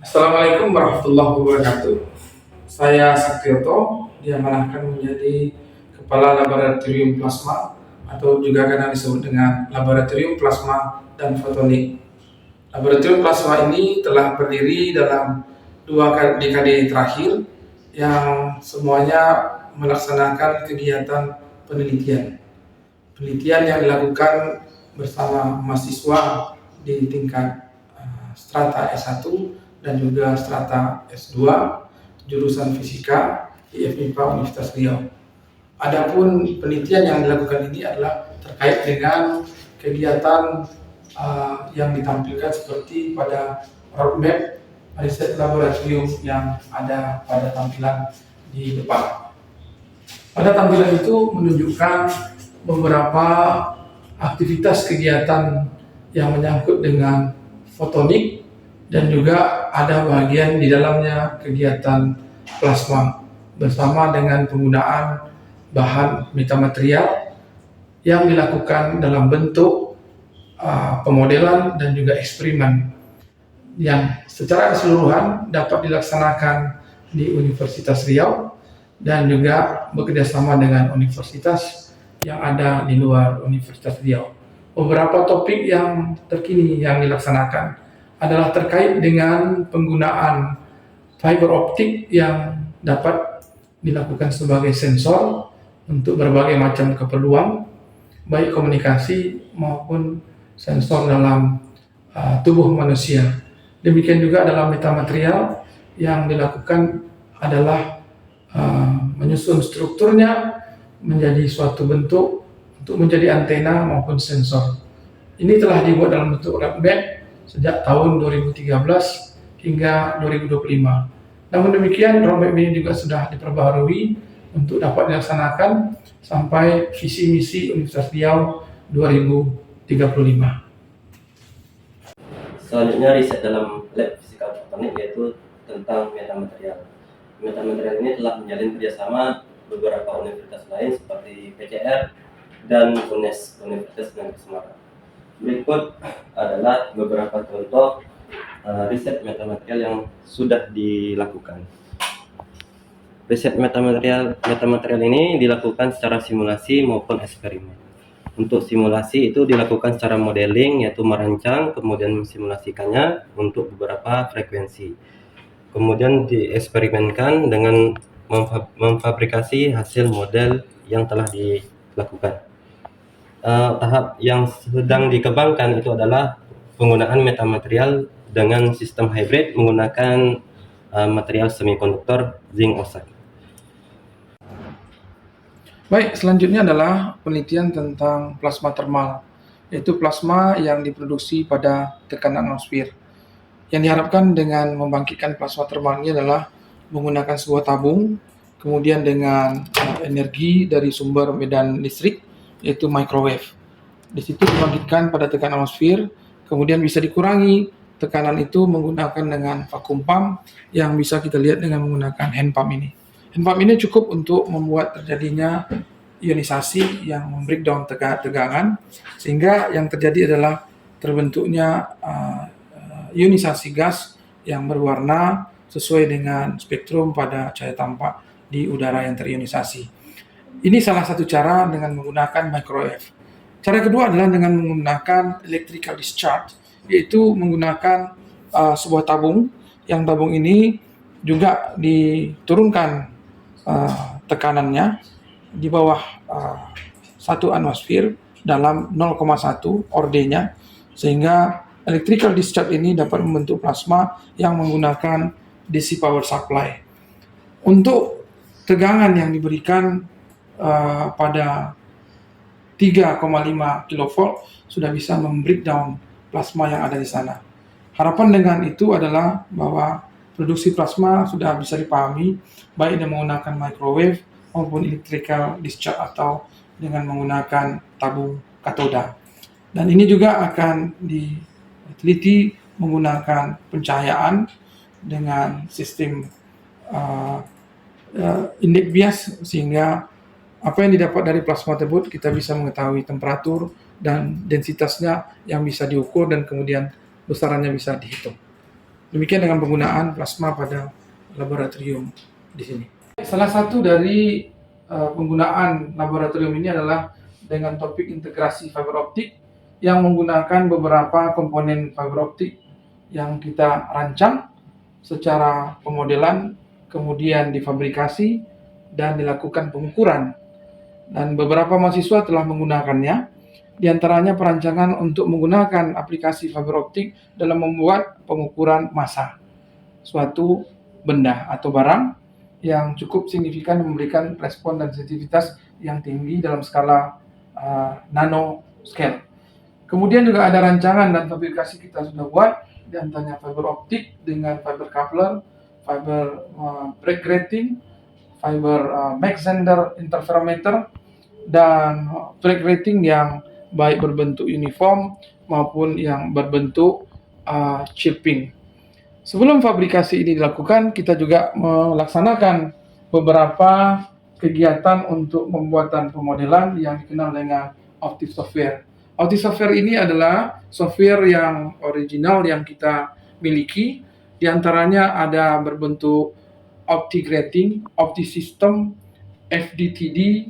Assalamualaikum warahmatullahi wabarakatuh. Saya Saktioto, diamanahkan menjadi Kepala Laboratorium Plasma atau juga kadang disebut dengan Laboratorium Plasma dan Fotonik. Laboratorium Plasma ini telah berdiri dalam dua dekade terakhir yang semuanya melaksanakan kegiatan penelitian. Penelitian yang dilakukan bersama mahasiswa di tingkat strata S1 dan juga strata S2 jurusan Fisika IFMIPA Universitas Riau. Adapun penelitian yang dilakukan ini adalah terkait dengan kegiatan yang ditampilkan seperti pada roadmap riset laboratorium yang ada pada tampilan di depan. Pada tampilan itu menunjukkan beberapa aktivitas kegiatan yang menyangkut dengan fotonik dan juga ada bagian di dalamnya kegiatan plasma bersama dengan penggunaan bahan metamaterial yang dilakukan dalam bentuk pemodelan dan juga eksperimen yang secara keseluruhan dapat dilaksanakan di Universitas Riau dan juga bekerjasama dengan universitas yang ada di luar Universitas Riau. Beberapa topik yang terkini yang dilaksanakan adalah terkait dengan penggunaan fiber optik yang dapat dilakukan sebagai sensor untuk berbagai macam keperluan, baik komunikasi maupun sensor dalam tubuh manusia. Demikian juga dalam metamaterial yang dilakukan adalah menyusun strukturnya menjadi suatu bentuk untuk menjadi antena maupun sensor. Ini telah dibuat dalam bentuk roadmap sejak tahun 2013 hingga 2025. Namun demikian, roadmap ini juga sudah diperbaharui untuk dapat dilaksanakan sampai visi misi Universitas Riau 2035. Selanjutnya riset dalam lab fisika fotonik yaitu tentang metamaterial. Metamaterial ini telah menjalin kerjasama beberapa universitas lain seperti PCR dan UNES, Universitas Negeri Semarang. Berikut adalah beberapa contoh riset metamaterial yang sudah dilakukan. Riset metamaterial ini dilakukan secara simulasi maupun eksperimen. Untuk simulasi itu dilakukan secara modeling, yaitu merancang kemudian mensimulasikannya untuk beberapa frekuensi. Kemudian dieksperimenkan dengan memfabrikasi hasil model yang telah dilakukan. Tahap yang sedang dikembangkan itu adalah penggunaan metamaterial dengan sistem hybrid menggunakan material semikonduktor zinc oxide. Baik, selanjutnya adalah penelitian tentang plasma termal, yaitu plasma yang diproduksi pada tekanan atmosfer. Yang diharapkan dengan membangkitkan plasma termal ini adalah menggunakan sebuah tabung, kemudian dengan energi dari sumber medan listrik, yaitu microwave. Di situ dibangkitkan pada tekanan atmosfer, kemudian bisa dikurangi tekanan itu menggunakan dengan vacuum pump yang bisa kita lihat dengan menggunakan hand pump ini. Hand pump ini cukup untuk membuat terjadinya ionisasi yang membreakdown tegangan, sehingga yang terjadi adalah terbentuknya ionisasi gas yang berwarna sesuai dengan spektrum pada cahaya tampak di udara yang terionisasi. Ini salah satu cara dengan menggunakan microwave. Cara kedua adalah dengan menggunakan electrical discharge, yaitu menggunakan sebuah tabung, yang tabung ini juga diturunkan tekanannya di bawah 1 atmosfer dalam 0,1 ordenya, sehingga electrical discharge ini dapat membentuk plasma yang menggunakan DC power supply. Untuk tegangan yang diberikan pada 3,5 kV sudah bisa membreakdown plasma yang ada di sana. Harapan dengan itu adalah bahwa produksi plasma sudah bisa dipahami baik dengan menggunakan microwave maupun electrical discharge atau dengan menggunakan tabung katoda. Dan ini juga akan diteliti menggunakan pencahayaan dengan sistem indirect bias, sehingga apa yang didapat dari plasma tersebut kita bisa mengetahui temperatur dan densitasnya yang bisa diukur dan kemudian besarannya bisa dihitung. Demikian dengan penggunaan plasma pada laboratorium di sini. Salah satu dari penggunaan laboratorium ini adalah dengan topik integrasi fiber optik yang menggunakan beberapa komponen fiber optik yang kita rancang secara pemodelan, kemudian difabrikasi dan dilakukan pengukuran. Dan beberapa mahasiswa telah menggunakannya, di antaranya perancangan untuk menggunakan aplikasi fiber optik dalam membuat pengukuran massa suatu benda atau barang yang cukup signifikan memberikan respon dan sensitivitas yang tinggi dalam skala nano scale. Kemudian juga ada rancangan dan fabrikasi kita sudah buat, di antaranya fiber optik dengan fiber coupler, fiber break grating, fiber Mach-Zehnder interferometer, dan break grating yang baik berbentuk uniform maupun yang berbentuk chipping. Sebelum fabrikasi ini dilakukan, kita juga melaksanakan beberapa kegiatan untuk pembuatan pemodelan yang dikenal dengan Optiv software. Optiv software ini adalah software yang original yang kita miliki. Di antaranya ada berbentuk OptiGrating, OptiSystem, FDTD,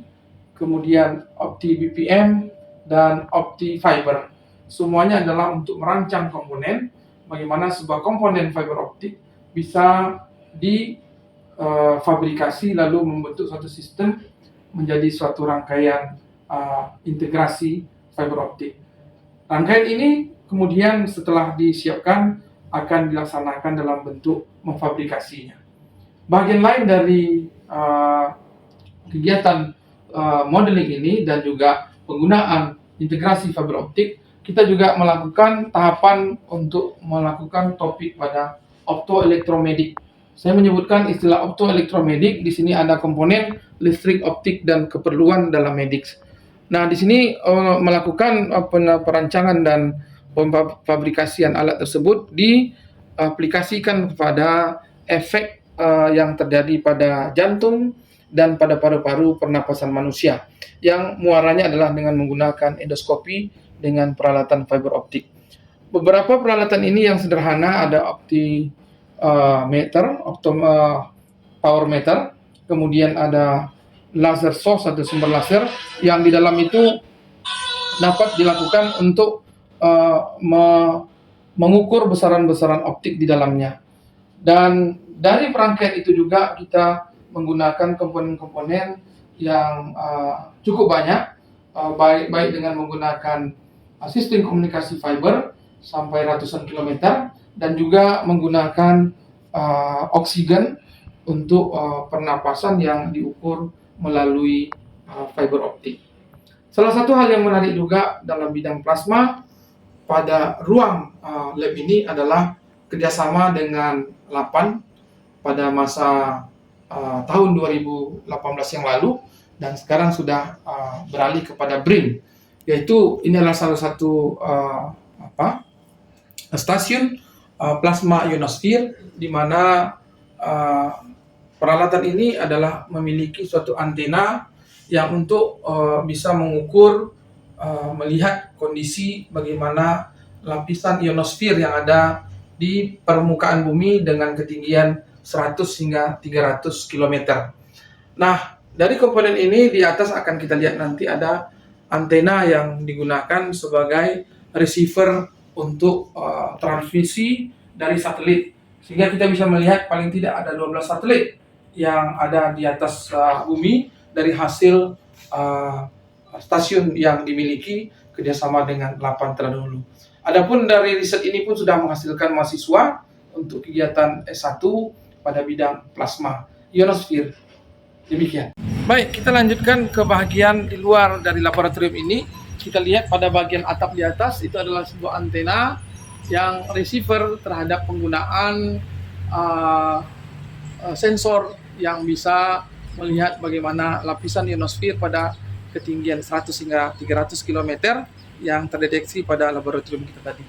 kemudian OptiBPM, dan OptiFiber. Semuanya adalah untuk merancang komponen, bagaimana sebuah komponen fiber optik bisa difabrikasi lalu membentuk suatu sistem menjadi suatu rangkaian integrasi fiber optik. Rangkaian ini kemudian setelah disiapkan akan dilaksanakan dalam bentuk memfabrikasinya. Bagian lain dari kegiatan modeling ini dan juga penggunaan integrasi fiber optik, kita juga melakukan tahapan untuk melakukan topik pada optoelektromedik. Saya menyebutkan istilah optoelektromedik, di sini ada komponen listrik, optik, dan keperluan dalam medik. Nah, di sini melakukan perancangan dan pemfabrikasian alat tersebut diaplikasikan kepada efek yang terjadi pada jantung dan pada paru-paru pernapasan manusia, yang muaranya adalah dengan menggunakan endoskopi dengan peralatan fiber optik. Beberapa peralatan ini yang sederhana, ada power meter, kemudian ada laser source atau sumber laser yang di dalam itu dapat dilakukan untuk mengukur besaran-besaran optik di dalamnya. Dan dari perangkaian itu juga kita menggunakan komponen-komponen yang cukup banyak, baik dengan menggunakan sistem komunikasi fiber sampai ratusan kilometer, dan juga menggunakan oksigen untuk pernapasan yang diukur melalui fiber optik. Salah satu hal yang menarik juga dalam bidang plasma pada ruang lab ini adalah kerjasama dengan LAPAN pada masa tahun 2018 yang lalu, dan sekarang sudah beralih kepada BRIN, yaitu ini adalah salah satu stasiun plasma ionosfer, di mana peralatan ini adalah memiliki suatu antena yang untuk bisa mengukur, melihat kondisi bagaimana lapisan ionosfer yang ada di permukaan bumi dengan ketinggian 100 hingga 300 km. Nah, dari komponen ini di atas akan kita lihat nanti ada antena yang digunakan sebagai receiver untuk transmisi dari satelit, sehingga kita bisa melihat paling tidak ada 12 satelit yang ada di atas bumi dari hasil stasiun yang dimiliki kerjasama dengan LAPAN terdahulu. Adapun dari riset ini pun sudah menghasilkan mahasiswa untuk kegiatan S1 pada bidang plasma ionosfer. Demikian. Baik, kita lanjutkan ke bagian di luar dari laboratorium ini. Kita lihat pada bagian atap di atas itu adalah sebuah antena yang receiver terhadap penggunaan sensor yang bisa melihat bagaimana lapisan ionosfer pada ketinggian 100 hingga 300 km yang terdeteksi pada laboratorium kita tadi.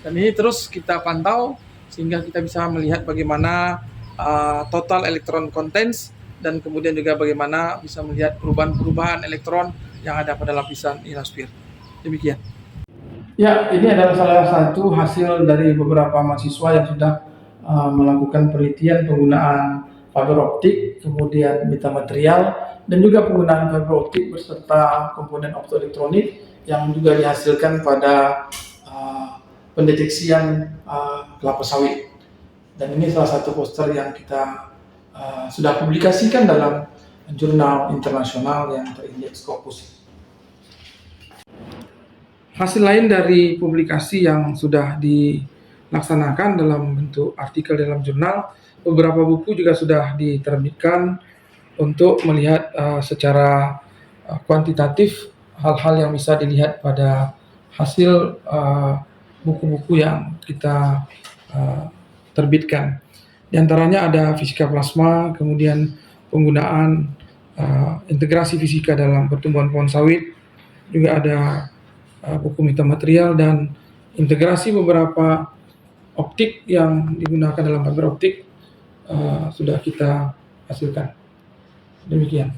Dan ini terus kita pantau sehingga kita bisa melihat bagaimana total elektron contents, dan kemudian juga bagaimana bisa melihat perubahan-perubahan elektron yang ada pada lapisan ionosfer. Demikian. Ya, ini adalah salah satu hasil dari beberapa mahasiswa yang sudah melakukan penelitian penggunaan fiber optik, kemudian metamaterial, dan juga penggunaan fiber optik beserta komponen optoelektronik yang juga dihasilkan pada pendeteksian kelapa sawit. Dan ini salah satu poster yang kita sudah publikasikan dalam jurnal internasional yang terindeks Scopus. Hasil lain dari publikasi yang sudah dilaksanakan dalam bentuk artikel dalam jurnal, beberapa buku juga sudah diterbitkan untuk melihat secara kuantitatif hal-hal yang bisa dilihat pada hasil buku-buku yang kita terbitkan. Di antaranya ada fisika plasma, kemudian penggunaan integrasi fisika dalam pertumbuhan pohon sawit, juga ada buku metamaterial dan integrasi beberapa optik yang digunakan dalam fiber optik sudah kita hasilkan. Demikian.